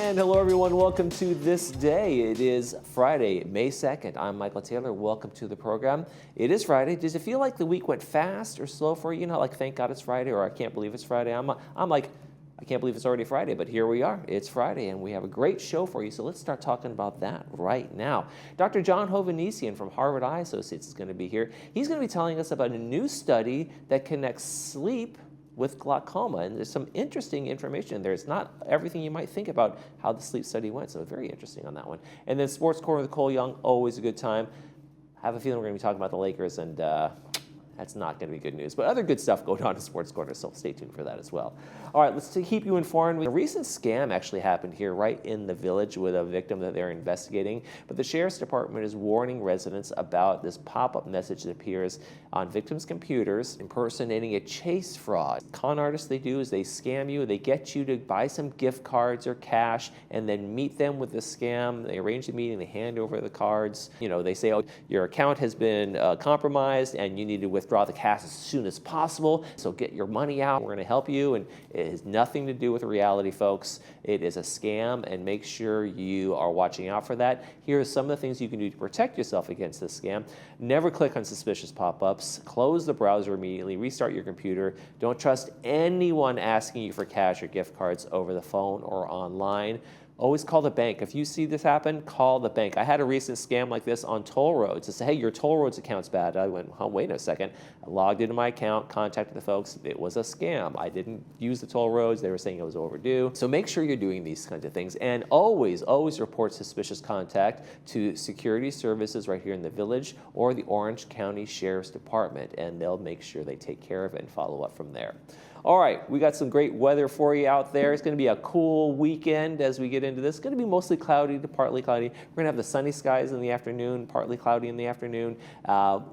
And hello everyone, welcome to This Day. It is Friday, May 2nd. I'm Michael Taylor, welcome to the program. It is Friday. Does it feel like the week went fast or slow for you? You know, like thank God it's Friday or I can't believe it's Friday. I'm like, I can't believe it's already Friday, but here we are. It's Friday and we have a great show for you. So let's start talking about that right now. Dr. John Hovannisian from Harvard Eye Associates is going to be here. He's going to be telling us about a new study that connects sleep with glaucoma, and there's some interesting information in there. It's not everything you might think about how the sleep study went, so very interesting on that one. And then Sports Corner with Cole Young, always a good time. I have a feeling we're going to be talking about the Lakers, and that's not going to be good news. But other good stuff going on in Sports Corner, so stay tuned for that as well. All right, let's keep you informed. A recent scam actually happened here right in the village with a victim that they're investigating. But the Sheriff's Department is warning residents about this pop-up message that appears on victims' computers impersonating a chase fraud. Con artists, they do is they scam you. They get you to buy some gift cards or cash and then meet them with the scam. They arrange the meeting. They hand over the cards. You know, they say, oh, your account has been compromised and you need to withdraw the cash as soon as possible. So get your money out. We're going to help you. And it has nothing to do with reality, folks. It is a scam, and make sure you are watching out for that. Here are some of the things you can do to protect yourself against this scam. Never click on suspicious pop-ups. Close the browser immediately. Restart your computer. Don't trust anyone asking you for cash or gift cards over the phone or online. Always call the bank. If you see this happen, call the bank. I had a recent scam like this on toll roads. It said, hey, your toll roads account's bad. I went, oh, wait a second. I logged into my account, contacted the folks. It was a scam. I didn't use the toll roads. They were saying it was overdue. So make sure you're doing these kinds of things. And always, always report suspicious contact to security services right here in the village or the Orange County Sheriff's Department, and they'll make sure they take care of it and follow up from there. All right, we got some great weather for you out there. It's going to be a cool weekend as we get into this. It's going to be mostly cloudy to partly cloudy. We're going to have the sunny skies in the afternoon, partly cloudy in the afternoon,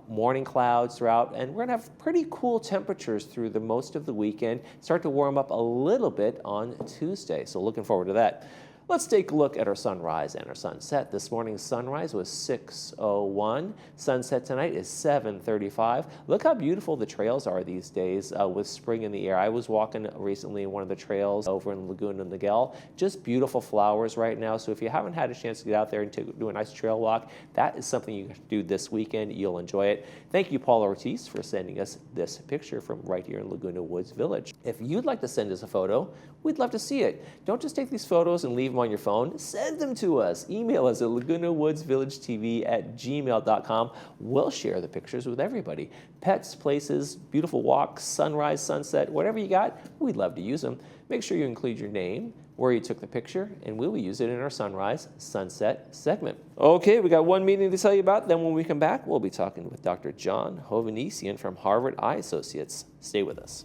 morning clouds throughout, and we're going to have pretty cool temperatures through the most of the weekend. Start to warm up a little bit on Tuesday, so looking forward to that. Let's take a look at our sunrise and our sunset. This morning's sunrise was 6:01. Sunset tonight is 7:35. Look how beautiful the trails are these days with spring in the air. I was walking recently in one of the trails over in Laguna Niguel. Just beautiful flowers right now. So if you haven't had a chance to get out there and do a nice trail walk, that is something you can do this weekend. You'll enjoy it. Thank you, Paul Ortiz, for sending us this picture from right here in Laguna Woods Village. If you'd like to send us a photo, we'd love to see it. Don't just take these photos and leave them on your phone. Send them to us. Email us at lagunawoodsvillagetv@gmail.com. We'll share the pictures with everybody. Pets, places, beautiful walks, sunrise, sunset, whatever you got, we'd love to use them. Make sure you include your name, where you took the picture, and we will use it in our sunrise, sunset segment. Okay, we got one meeting to tell you about. Then when we come back, we'll be talking with Dr. John Hovannisian from Harvard Eye Associates. Stay with us.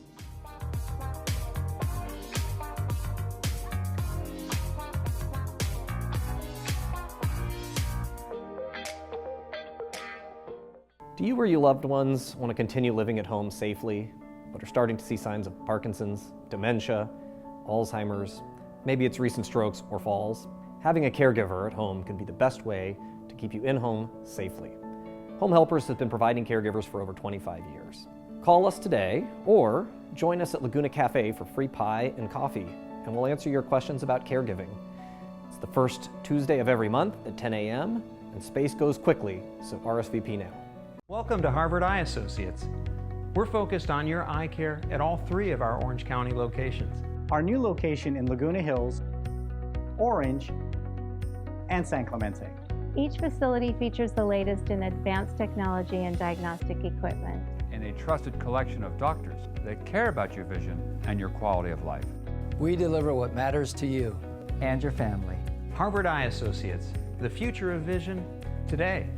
Do you or your loved ones want to continue living at home safely, but are starting to see signs of Parkinson's, dementia, Alzheimer's? Maybe it's recent strokes or falls. Having a caregiver at home can be the best way to keep you in home safely. Home Helpers has been providing caregivers for over 25 years. Call us today or join us at Laguna Cafe for free pie and coffee, and we'll answer your questions about caregiving. It's the first Tuesday of every month at 10 a.m., and space goes quickly, so RSVP now. Welcome to Harvard Eye Associates. We're focused on your eye care at all three of our Orange County locations. Our new location in Laguna Hills, Orange, and San Clemente. Each facility features the latest in advanced technology and diagnostic equipment. And a trusted collection of doctors that care about your vision and your quality of life. We deliver what matters to you And your family. Harvard Eye Associates, the future of vision today.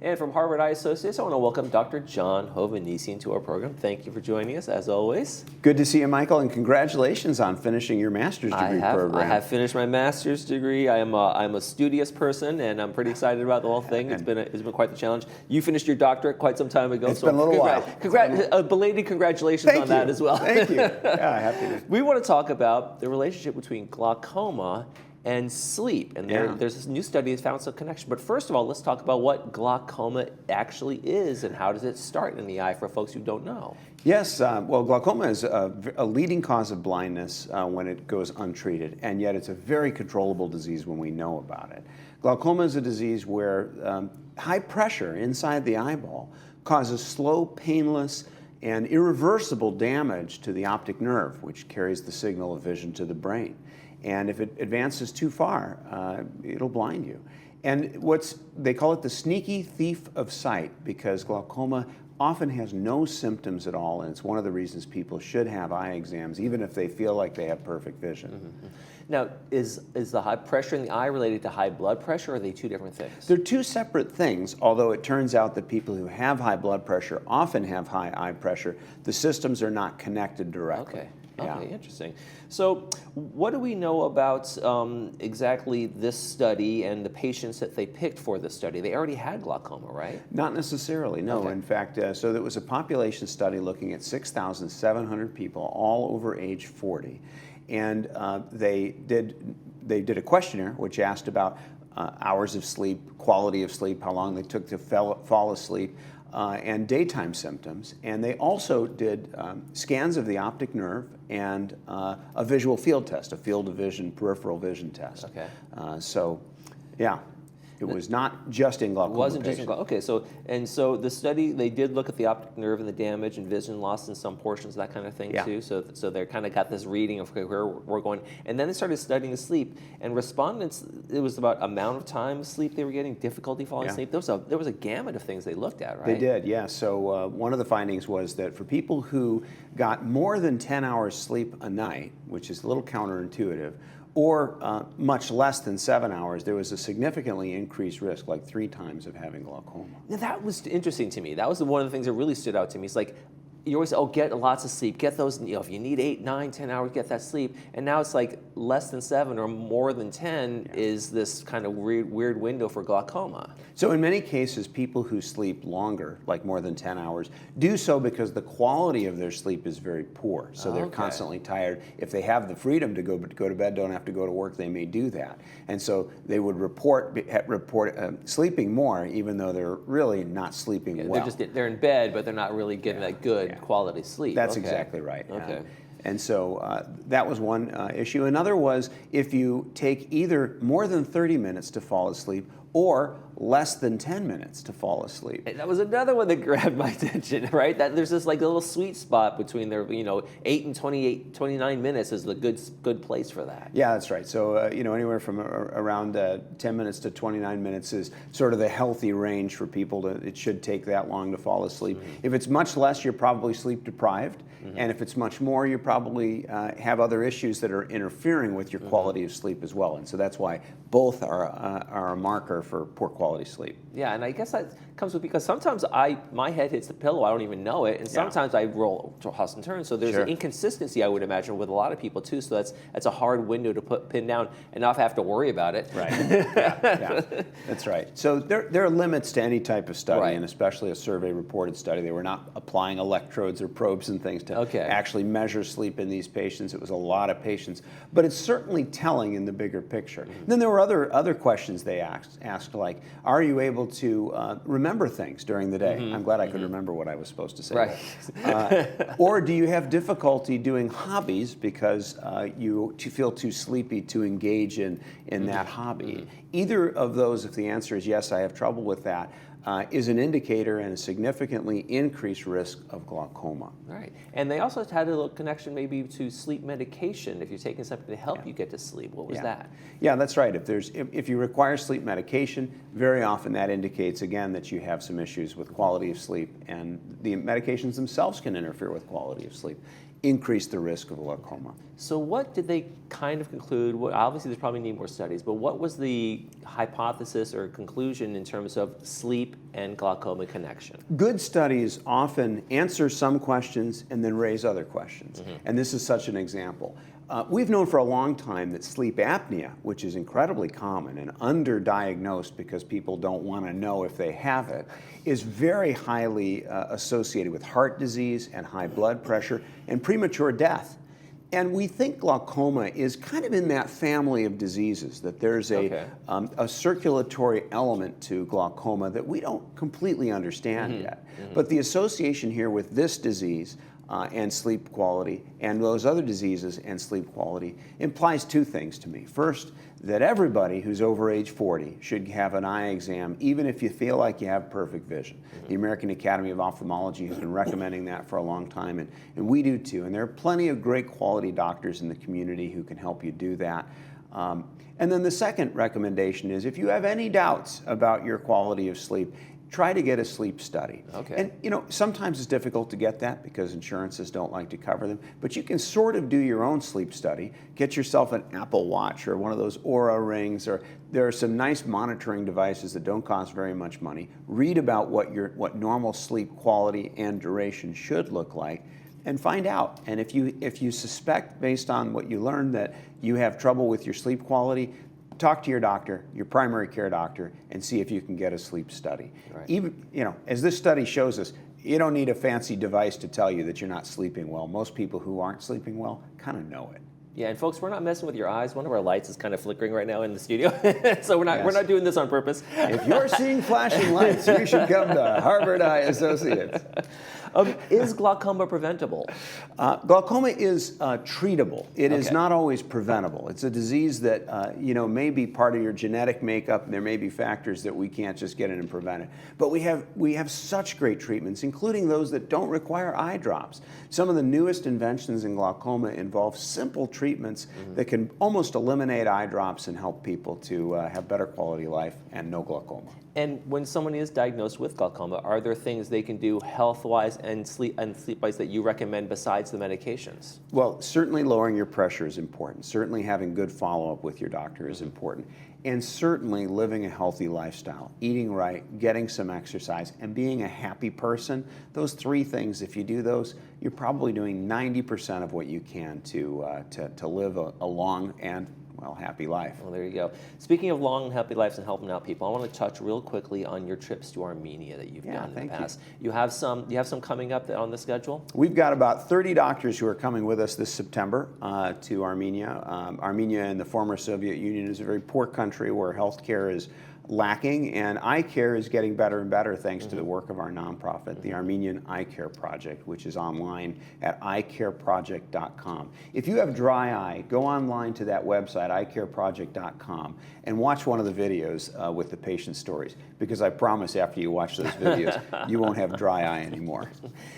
And from Harvard Eye Associates, I want to welcome Dr. John Hovannisian to our program. Thank you for joining us, as always. Good to see you, Michael, and congratulations on finishing your master's degree program. I have finished my master's degree. I'm a studious person, and I'm pretty excited about the whole thing. It's been quite the challenge. You finished your doctorate quite some time ago. It's been a little while. Belated congratulations on that as well. Thank you. Yeah, happy to. We want to talk about the relationship between glaucoma and sleep. And there's this new study that's found some connection. But first of all, let's talk about what glaucoma actually is and how does it start in the eye for folks who don't know. Yes, well, glaucoma is a leading cause of blindness when it goes untreated, and yet it's a very controllable disease when we know about it. Glaucoma is a disease where high pressure inside the eyeball causes slow, painless, and irreversible damage to the optic nerve, which carries the signal of vision to the brain. And if it advances too far, it'll blind you. And they call it the sneaky thief of sight, because glaucoma often has no symptoms at all, and it's one of the reasons people should have eye exams, even if they feel like they have perfect vision. Mm-hmm. Now, is the high pressure in the eye related to high blood pressure, or are they two different things? They're two separate things, although it turns out that people who have high blood pressure often have high eye pressure. The systems are not connected directly. Okay. Yeah. Okay, interesting. So what do we know about exactly this study and the patients that they picked for this study? They already had glaucoma, right? Not necessarily, no. Okay. In fact, so there was a population study looking at 6,700 people, all over age 40. And they did a questionnaire which asked about hours of sleep, quality of sleep, how long they took to fall asleep, and daytime symptoms. And they also did scans of the optic nerve and a visual field test, a field of vision, peripheral vision test. Okay. So, yeah. It was not just in glaucoma. It wasn't just in patients. glaucoma. Okay, so the study, they did look at the optic nerve and the damage and vision loss in some portions, that kind of thing too. So they kind of got this reading of where we're going. And then they started studying the sleep. And respondents, it was about amount of time of sleep they were getting, difficulty falling asleep. There was a gamut of things they looked at, right? They did, yeah. So one of the findings was that for people who got more than 10 hours sleep a night, which is a little counterintuitive, or much less than 7 hours, there was a significantly increased risk, like 3 times, of having glaucoma. Now that was interesting to me. That was one of the things that really stood out to me. It's like, you always say, get lots of sleep, get those, if you need 8, 9, 10 hours, get that sleep. And now it's like less than 7 or more than 10 is this kind of weird window for glaucoma. So in many cases, people who sleep longer, like more than 10 hours, do so because the quality of their sleep is very poor. So they're constantly tired. If they have the freedom to go to bed, don't have to go to work, they may do that. And so they would report sleeping more, even though they're really not sleeping well. They're in bed, but they're not really getting that good quality sleep. That's exactly right. Okay. And so that was one issue. Another was if you take either more than 30 minutes to fall asleep or less than 10 minutes to fall asleep. And that was another one that grabbed my attention, right? That there's this like little sweet spot between their, 8 and 29 minutes is the good place for that. Yeah, that's right. So, anywhere from around 10 minutes to 29 minutes is sort of the healthy range for people. It should take that long to fall asleep. Mm-hmm. If it's much less, you're probably sleep deprived. Mm-hmm. And if it's much more, you probably have other issues that are interfering with your quality of sleep as well. And so that's why both are a marker for poor quality sleep. Yeah, and I guess that comes with because sometimes my head hits the pillow, I don't even know it, and sometimes I roll to toss and turn. So there's an inconsistency, I would imagine, with a lot of people too. So that's a hard window to pin down and not have to worry about it. Right. Yeah, that's right. So there are limits to any type of study, and especially a survey-reported study. They were not applying electrodes or probes and things to actually measure sleep in these patients. It was a lot of patients, but it's certainly telling in the bigger picture. Mm-hmm. Then there were other questions they asked, like, are you able to remember things during the day? Mm-hmm. I'm glad I could remember what I was supposed to say. Right. Or do you have difficulty doing hobbies because you feel too sleepy to engage in that hobby? Mm-hmm. Either of those, if the answer is yes, I have trouble with that, is an indicator and a significantly increased risk of glaucoma. Right. And they also had a little connection maybe to sleep medication. If you're taking something to help you get to sleep, what was that? Yeah, that's right. If you require sleep medication, very often that indicates, again, that you have some issues with quality of sleep, and the medications themselves can interfere with quality of sleep. increase the risk of glaucoma. So what did they kind of conclude? Obviously, there's probably need more studies, but what was the hypothesis or conclusion in terms of sleep and glaucoma connection? Good studies often answer some questions and then raise other questions. And this is such an example. We've known for a long time that sleep apnea, which is incredibly common and underdiagnosed because people don't want to know if they have it, is very highly associated with heart disease and high blood pressure and premature death. And we think glaucoma is kind of in that family of diseases, that there's a circulatory element to glaucoma that we don't completely understand yet. But the association here with this disease and sleep quality and those other diseases and sleep quality implies two things to me. First, that everybody who's over age 40 should have an eye exam, even if you feel like you have perfect vision. The American Academy of Ophthalmology has been recommending that for a long time, and we do too. And there are plenty of great quality doctors in the community who can help you do that. And then the second recommendation is, if you have any doubts about your quality of sleep, try to get a sleep study. Okay. And you know, sometimes it's difficult to get that because insurances don't like to cover them, but you can sort of do your own sleep study. Get yourself an Apple Watch or one of those Oura rings, or there are some nice monitoring devices that don't cost very much money. Read about what normal sleep quality and duration should look like, and find out. And if you suspect, based on what you learned, that you have trouble with your sleep quality, talk to your doctor, your primary care doctor, and see if you can get a sleep study. Right. Even, you know, as this study shows us, you don't need a fancy device to tell you that you're not sleeping well. Most people who aren't sleeping well kind of know it. Yeah, and folks, we're not messing with your eyes. One of our lights is kind of flickering right now in the studio, so we're not doing this on purpose. If you're seeing flashing lights, you should come to Harvard Eye Associates. Is glaucoma preventable? Glaucoma is treatable. It is not always preventable. It's a disease that may be part of your genetic makeup, and there may be factors that we can't just get in and prevent it. But we have such great treatments, including those that don't require eye drops. Some of the newest inventions in glaucoma involve simple treatments that can almost eliminate eye drops and help people to have better quality of life and no glaucoma. And when someone is diagnosed with glaucoma, are there things they can do health-wise and sleep-wise that you recommend besides the medications? Well, certainly lowering your pressure is important. Certainly having good follow-up with your doctor is important. And certainly living a healthy lifestyle, eating right, getting some exercise, and being a happy person. Those three things, if you do those, you're probably doing 90% of what you can to live a long and happy life. Well, there you go. Speaking of long and happy lives and helping out people, I want to touch real quickly on your trips to Armenia that you've done in the past. You have some coming up on the schedule? We've got about 30 doctors who are coming with us this September to Armenia. Armenia in the former Soviet Union is a very poor country where healthcare is lacking, and eye care is getting better and better thanks to the work of our nonprofit, the Armenian Eye Care Project, which is online at eyecareproject.com. If you have dry eye, go online to that website, eyecareproject.com, and watch one of the videos with the patient stories, because I promise after you watch those videos, you won't have dry eye anymore.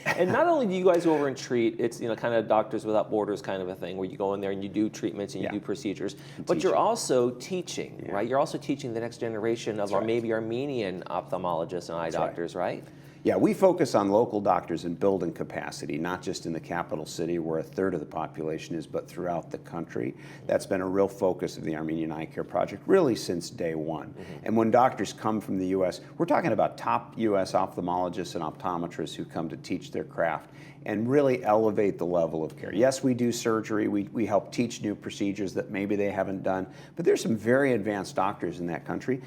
And not only do you guys go over and treat, it's kind of Doctors Without Borders kind of a thing, where you go in there and you do treatments and you do procedures, but you're also teaching, right? You're also teaching the next generation of maybe Armenian ophthalmologists and eye doctors, right? Yeah, we focus on local doctors and building capacity, not just in the capital city where a third of the population is, but throughout the country. That's been a real focus of the Armenian Eye Care Project really since day one. And when doctors come from the U.S., we're talking about top U.S. ophthalmologists and optometrists who come to teach their craft and really elevate the level of care. Yes, we do surgery. We help teach new procedures that maybe they haven't done, but there's some very advanced doctors in that country.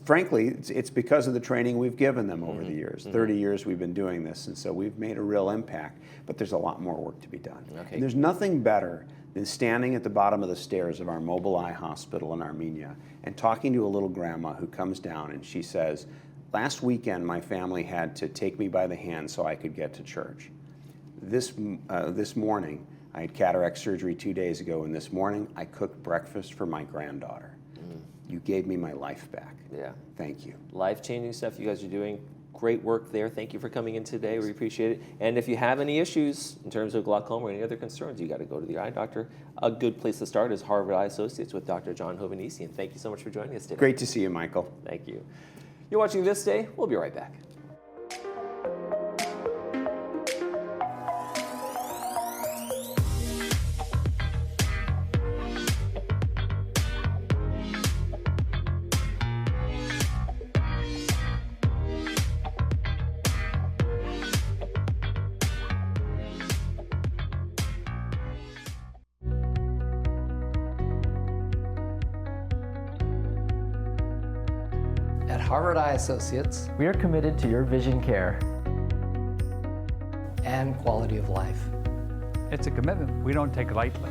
Frankly, it's because of the training we've given them over the years. 30 years we've been doing this, and so we've made a real impact, but there's a lot more work to be done. And there's nothing better than standing at the bottom of the stairs of our mobile eye hospital in Armenia and talking to a little grandma who comes down and she says, "Last weekend my family had to take me by the hand so I could get to church. This morning, I had cataract surgery 2 days ago, and this morning I cooked breakfast for my granddaughter. You gave me my life back. Yeah. Thank you." Life-changing stuff you guys are doing. Great work there. Thank you for coming in today. We appreciate it. And if you have any issues in terms of glaucoma or any other concerns, you got to go to the eye doctor. A good place to start is Harvard Eye Associates with Dr. John Hovannisian. Thank you so much for joining us today. Great to see you, Michael. Thank you. You're watching This Day. We'll be right back. Harvard Eye Associates We are committed to your vision care. and quality of life. It's a commitment we don't take lightly.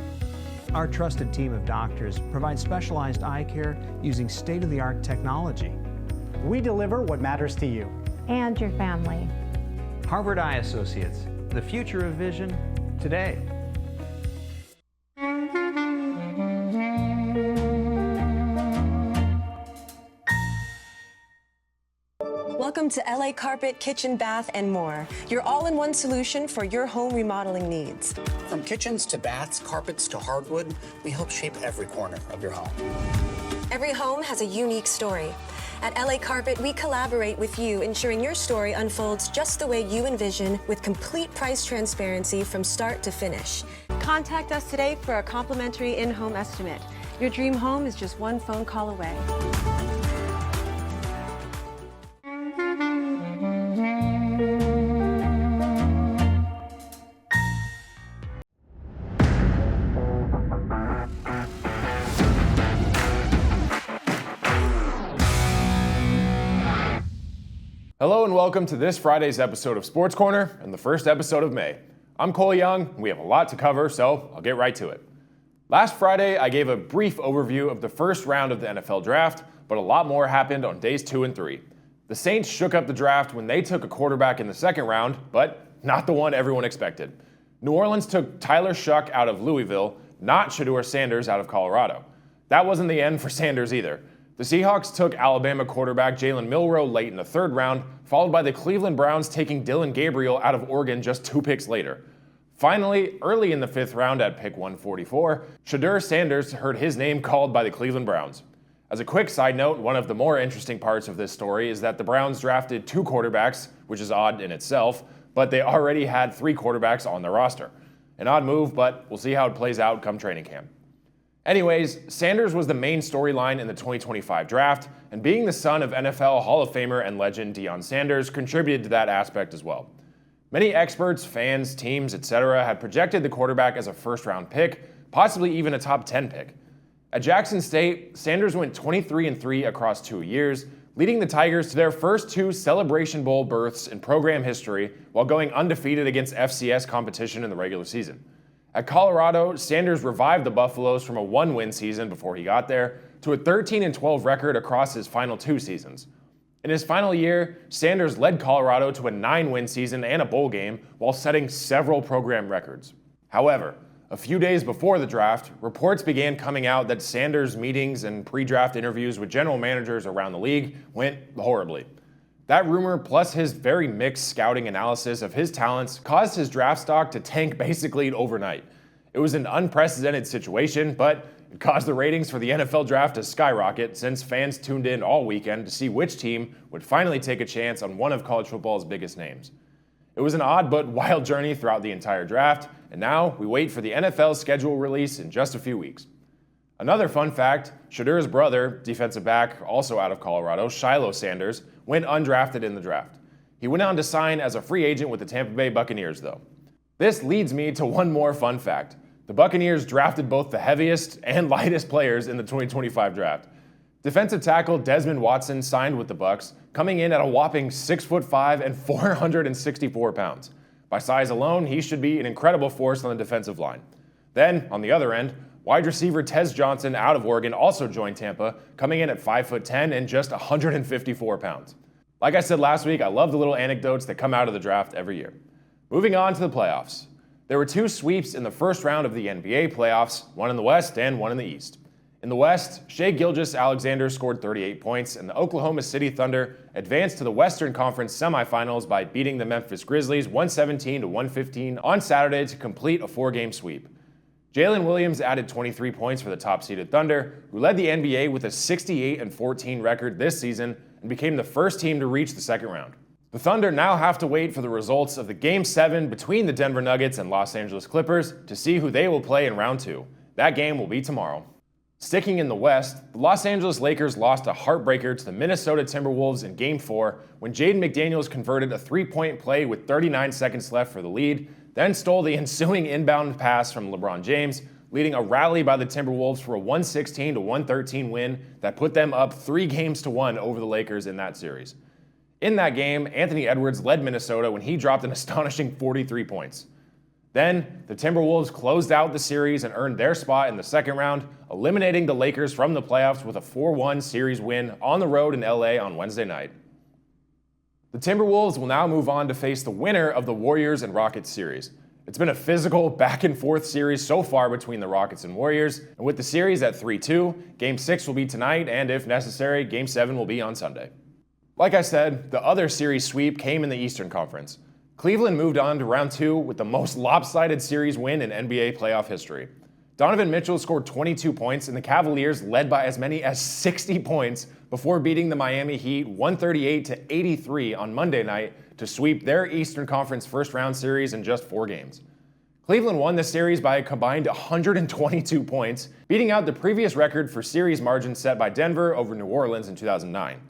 Our trusted team of doctors provides specialized eye care using state-of-the-art technology. We deliver what matters to you. And your family. Harvard Eye Associates, the future of vision today. Welcome to LA Carpet, Kitchen, Bath, and more. Your all-in-one solution for your home remodeling needs. From kitchens to baths, carpets to hardwood, we help shape every corner of your home. Every home has a unique story. At LA Carpet, we collaborate with you, ensuring your story unfolds just the way you envision, with complete price transparency from start to finish. Contact us today for a complimentary in-home estimate. Your dream home is just one phone call away. Hello and welcome to this Friday's episode of Sports Corner and the first episode of May. I'm Cole Young. We have a lot to cover, so I'll get right to it. Last Friday, I gave a brief overview of the first round of the NFL draft, but a lot more happened on days 2 and 3. The Saints shook up the draft when they took a quarterback in the second round, but not the one everyone expected. New Orleans took Tyler Shuck out of Louisville, not Shedeur Sanders out of Colorado. That wasn't the end for Sanders either. The Seahawks took Alabama quarterback Jalen Milroe late in the third round, followed by the Cleveland Browns taking Dylan Gabriel out of Oregon just 2 picks later. Finally, early in the 5th round at pick 144, Shedeur Sanders heard his name called by the Cleveland Browns. As a quick side note, one of the more interesting parts of this story is that the Browns drafted 2 quarterbacks, which is odd in itself, but they already had 3 quarterbacks on their roster. An odd move, but we'll see how it plays out come training camp. Anyways, Sanders was the main storyline in the 2025 draft, and being the son of NFL Hall of Famer and legend Deion Sanders contributed to that aspect as well. Many experts, fans, teams, etc. had projected the quarterback as a first-round pick, possibly even a top 10 pick. At Jackson State, Sanders went 23-3 across 2 years, leading the Tigers to their first 2 Celebration Bowl berths in program history while going undefeated against FCS competition in the regular season. At Colorado, Sanders revived the Buffaloes from a 1-win season before he got there to a 13-12 record across his final 2 seasons. In his final year, Sanders led Colorado to a 9-win season and a bowl game while setting several program records. However, a few days before the draft, reports began coming out that Sanders' meetings and pre-draft interviews with general managers around the league went horribly. That rumor, plus his very mixed scouting analysis of his talents, caused his draft stock to tank basically overnight. It was an unprecedented situation, but it caused the ratings for the NFL draft to skyrocket since fans tuned in all weekend to see which team would finally take a chance on one of college football's biggest names. It was an odd but wild journey throughout the entire draft, and now we wait for the NFL schedule release in just a few weeks. Another fun fact, Shedeur's brother, defensive back, also out of Colorado, Shiloh Sanders, went undrafted in the draft. He went on to sign as a free agent with the Tampa Bay Buccaneers, though. This leads me to one more fun fact. The Buccaneers drafted both the heaviest and lightest players in the 2025 draft. Defensive tackle Desmond Watson signed with the Bucs, coming in at a whopping 6'5" and 464 pounds. By size alone, he should be an incredible force on the defensive line. Then, on the other end, wide receiver Tez Johnson out of Oregon also joined Tampa, coming in at 5'10" and just 154 pounds. Like I said last week, I love the little anecdotes that come out of the draft every year. Moving on to the playoffs. There were 2 sweeps in the first round of the NBA playoffs, one in the West and one in the East. In the West, Shai Gilgeous-Alexander scored 38 points, and the Oklahoma City Thunder advanced to the Western Conference semifinals by beating the Memphis Grizzlies 117-115 on Saturday to complete a 4-game sweep. Jalen Williams added 23 points for the top-seeded Thunder, who led the NBA with a 68-14 record this season and became the first team to reach the second round. The Thunder now have to wait for the results of the Game 7 between the Denver Nuggets and Los Angeles Clippers to see who they will play in round 2. That game will be tomorrow. Sticking in the West, the Los Angeles Lakers lost a heartbreaker to the Minnesota Timberwolves in Game 4 when Jaden McDaniels converted a 3-point play with 39 seconds left for the lead, then stole the ensuing inbound pass from LeBron James, leading a rally by the Timberwolves for a 116-113 win that put them up 3-1 over the Lakers in that series. In that game, Anthony Edwards led Minnesota when he dropped an astonishing 43 points. Then, the Timberwolves closed out the series and earned their spot in the second round, eliminating the Lakers from the playoffs with a 4-1 series win on the road in LA on Wednesday night. The Timberwolves will now move on to face the winner of the Warriors and Rockets series. It's been a physical, back-and-forth series so far between the Rockets and Warriors, and with the series at 3-2, Game 6 will be tonight, and if necessary, Game 7 will be on Sunday. Like I said, the other series sweep came in the Eastern Conference. Cleveland moved on to round 2 with the most lopsided series win in NBA playoff history. Donovan Mitchell scored 22 points, and the Cavaliers led by as many as 60 points before beating the Miami Heat 138-83 on Monday night to sweep their Eastern Conference first-round series in just 4 games. Cleveland won the series by a combined 122 points, beating out the previous record for series margin set by Denver over New Orleans in 2009.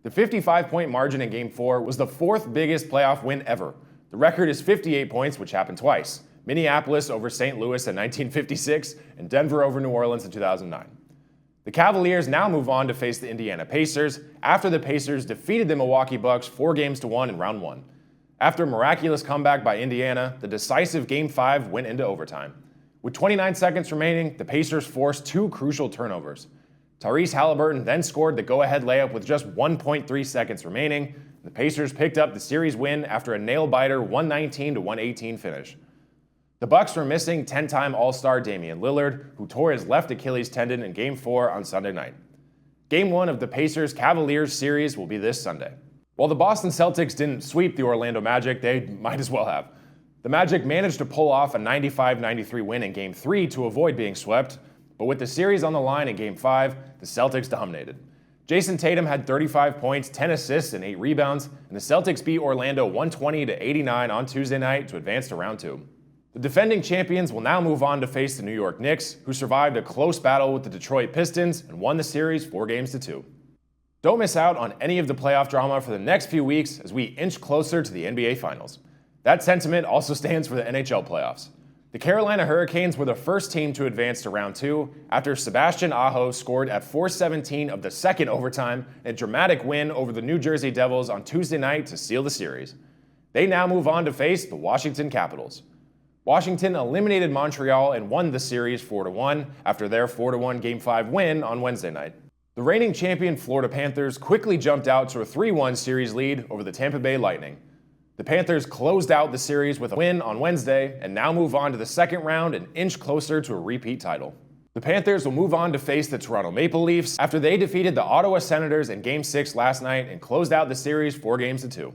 The 55-point margin in Game 4 was the 4th biggest playoff win ever. The record is 58 points, which happened twice: Minneapolis over St. Louis in 1956 and Denver over New Orleans in 2009. The Cavaliers now move on to face the Indiana Pacers after the Pacers defeated the Milwaukee Bucks 4-1 in round 1. After a miraculous comeback by Indiana, the decisive Game 5 went into overtime. With 29 seconds remaining, the Pacers forced 2 crucial turnovers. Tyrese Halliburton then scored the go-ahead layup with just 1.3 seconds remaining. The Pacers picked up the series win after a nail-biter 119-118 finish. The Bucks were missing 10-time All-Star Damian Lillard, who tore his left Achilles tendon in Game 4 on Sunday night. Game 1 of the Pacers-Cavaliers series will be this Sunday. While the Boston Celtics didn't sweep the Orlando Magic, they might as well have. The Magic managed to pull off a 95-93 win in Game 3 to avoid being swept, but with the series on the line in Game 5, the Celtics dominated. Jason Tatum had 35 points, 10 assists, and 8 rebounds, and the Celtics beat Orlando 120-89 on Tuesday night to advance to round 2. The defending champions will now move on to face the New York Knicks, who survived a close battle with the Detroit Pistons and won the series 4-2. Don't miss out on any of the playoff drama for the next few weeks as we inch closer to the NBA Finals. That sentiment also stands for the NHL playoffs. The Carolina Hurricanes were the first team to advance to round 2 after Sebastian Aho scored at 4:17 of the second overtime in a dramatic win over the New Jersey Devils on Tuesday night to seal the series. They now move on to face the Washington Capitals. Washington eliminated Montreal and won the series 4-1 after their 4-1 Game 5 win on Wednesday night. The reigning champion Florida Panthers quickly jumped out to a 3-1 series lead over the Tampa Bay Lightning. The Panthers closed out the series with a win on Wednesday and now move on to the second round and inch closer to a repeat title. The Panthers will move on to face the Toronto Maple Leafs after they defeated the Ottawa Senators in Game 6 last night and closed out the series 4-2.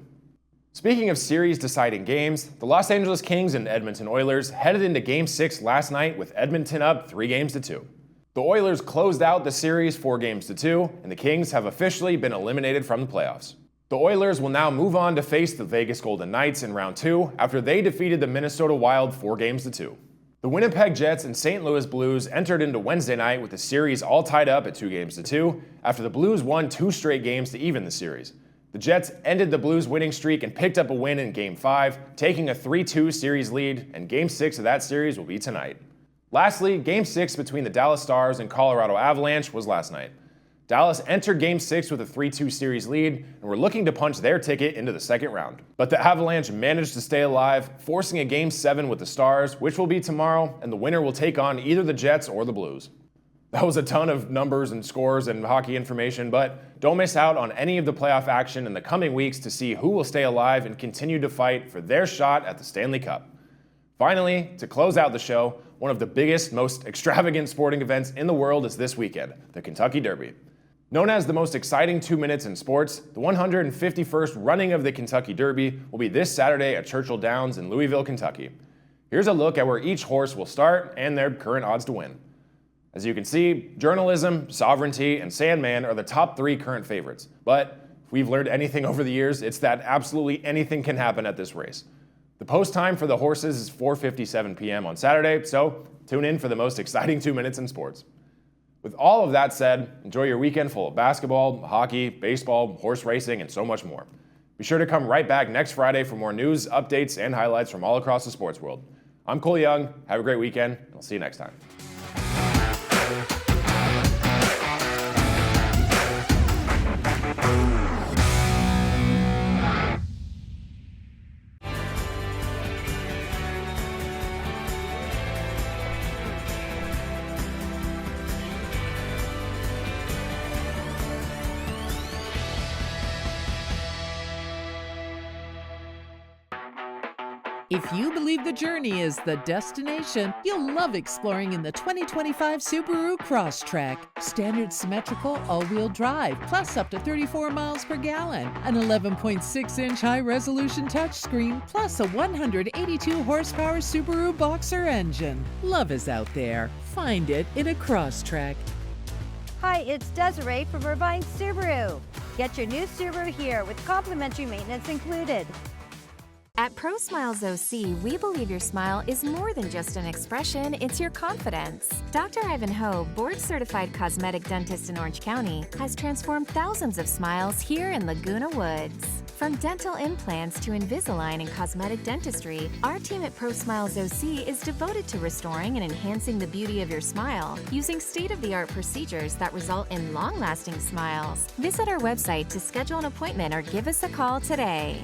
Speaking of series-deciding games, the Los Angeles Kings and Edmonton Oilers headed into Game 6 last night with Edmonton up 3-2. The Oilers closed out the series 4-2, and the Kings have officially been eliminated from the playoffs. The Oilers will now move on to face the Vegas Golden Knights in round 2 after they defeated the Minnesota Wild 4-2. The Winnipeg Jets and St. Louis Blues entered into Wednesday night with the series all tied up at 2-2 after the Blues won 2 straight games to even the series. The Jets ended the Blues' winning streak and picked up a win in Game 5, taking a 3-2 series lead, and Game 6 of that series will be tonight. Lastly, Game 6 between the Dallas Stars and Colorado Avalanche was last night. Dallas entered Game 6 with a 3-2 series lead and were looking to punch their ticket into the second round. But the Avalanche managed to stay alive, forcing a Game 7 with the Stars, which will be tomorrow, and the winner will take on either the Jets or the Blues. That was a ton of numbers and scores and hockey information, but don't miss out on any of the playoff action in the coming weeks to see who will stay alive and continue to fight for their shot at the Stanley Cup. Finally, to close out the show, one of the biggest, most extravagant sporting events in the world is this weekend, the Kentucky Derby. Known as the most exciting 2 minutes in sports, the 151st running of the Kentucky Derby will be this Saturday at Churchill Downs in Louisville, Kentucky. Here's a look at where each horse will start and their current odds to win. As you can see, Journalism, Sovereignty, and Sandman are the top 3 current favorites. But if we've learned anything over the years, it's that absolutely anything can happen at this race. The post time for the horses is 4:57 p.m. on Saturday, so tune in for the most exciting 2 minutes in sports. With all of that said, enjoy your weekend full of basketball, hockey, baseball, horse racing, and so much more. Be sure to come right back next Friday for more news, updates, and highlights from all across the sports world. I'm Cole Young. Have a great weekend, and I'll see you next time. If you believe the journey is the destination, you'll love exploring in the 2025 Subaru Crosstrek. Standard symmetrical all-wheel drive, plus up to 34 miles per gallon. An 11.6-inch high-resolution touchscreen, plus a 182-horsepower Subaru Boxer engine. Love is out there. Find it in a Crosstrek. Hi, it's Desiree from Irvine Subaru. Get your new Subaru here with complimentary maintenance included. At Pro Smiles OC, we believe your smile is more than just an expression, it's your confidence. Dr. Ivan Ho, board-certified cosmetic dentist in Orange County, has transformed thousands of smiles here in Laguna Woods. From dental implants to Invisalign and cosmetic dentistry, our team at Pro Smiles OC is devoted to restoring and enhancing the beauty of your smile using state-of-the-art procedures that result in long-lasting smiles. Visit our website to schedule an appointment or give us a call today.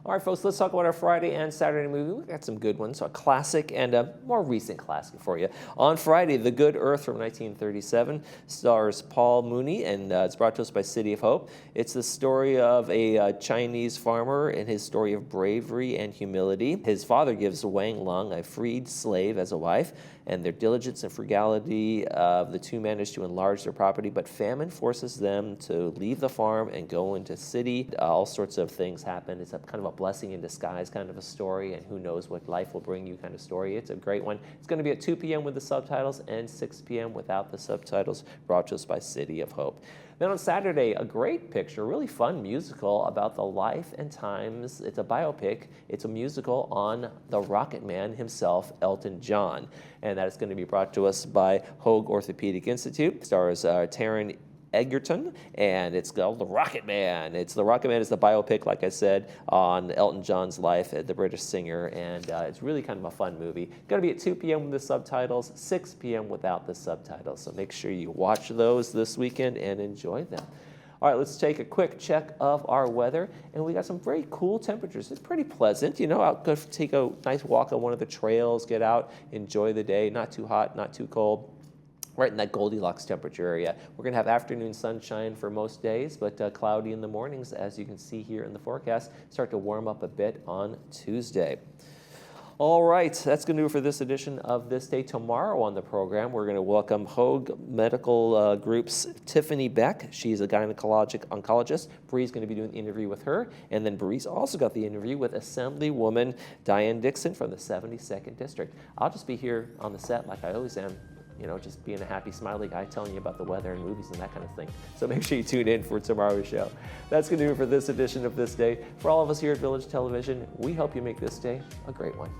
All right, folks, let's talk about our Friday and Saturday movie. We've got some good ones, so a classic and a more recent classic for you. On Friday, The Good Earth from 1937 stars Paul Mooney, and it's brought to us by City of Hope. It's the story of a Chinese farmer and his story of bravery and humility. His father gives Wang Lung a freed slave as a wife, and their diligence and frugality of the two manage to enlarge their property, but famine forces them to leave the farm and go into city. All sorts of things happen. It's a kind of a blessing in disguise kind of a story, and who knows what life will bring you kind of story. It's a great one. It's going to be at 2 p.m. with the subtitles and 6 p.m. without the subtitles, brought to us by City of Hope. Then on Saturday, a great picture, a really fun musical about the life and times. It's a biopic. It's a musical on the Rocket Man himself, Elton John. And that is going to be brought to us by Hoag Orthopedic Institute. It stars Taron Egerton, and it's called The Rocket Man. The Rocket Man is the biopic, like I said, on Elton John's life, the British singer, and it's really kind of a fun movie. Going to be at 2 p.m. with the subtitles, 6 p.m. without the subtitles, so make sure you watch those this weekend and enjoy them. All right, let's take a quick check of our weather, and we got some very cool temperatures. It's pretty pleasant, you know, out, go take a nice walk on one of the trails, get out, enjoy the day, not too hot, not too cold. Right in that Goldilocks temperature area. We're going to have afternoon sunshine for most days, but cloudy in the mornings, as you can see here in the forecast. Start to warm up a bit on Tuesday. All right, that's going to do it for this edition of This Day. Tomorrow on the program, we're going to welcome Hoag Medical Group's Tiffany Beck. She's a gynecologic oncologist. Bree's going to be doing the interview with her. And then Bree's also got the interview with Assemblywoman Diane Dixon from the 72nd District. I'll just be here on the set like I always am. You know, just being a happy, smiley guy telling you about the weather and movies and that kind of thing. So make sure you tune in for tomorrow's show. That's going to do it for this edition of This Day. For all of us here at Village Television, we hope you make this day a great one.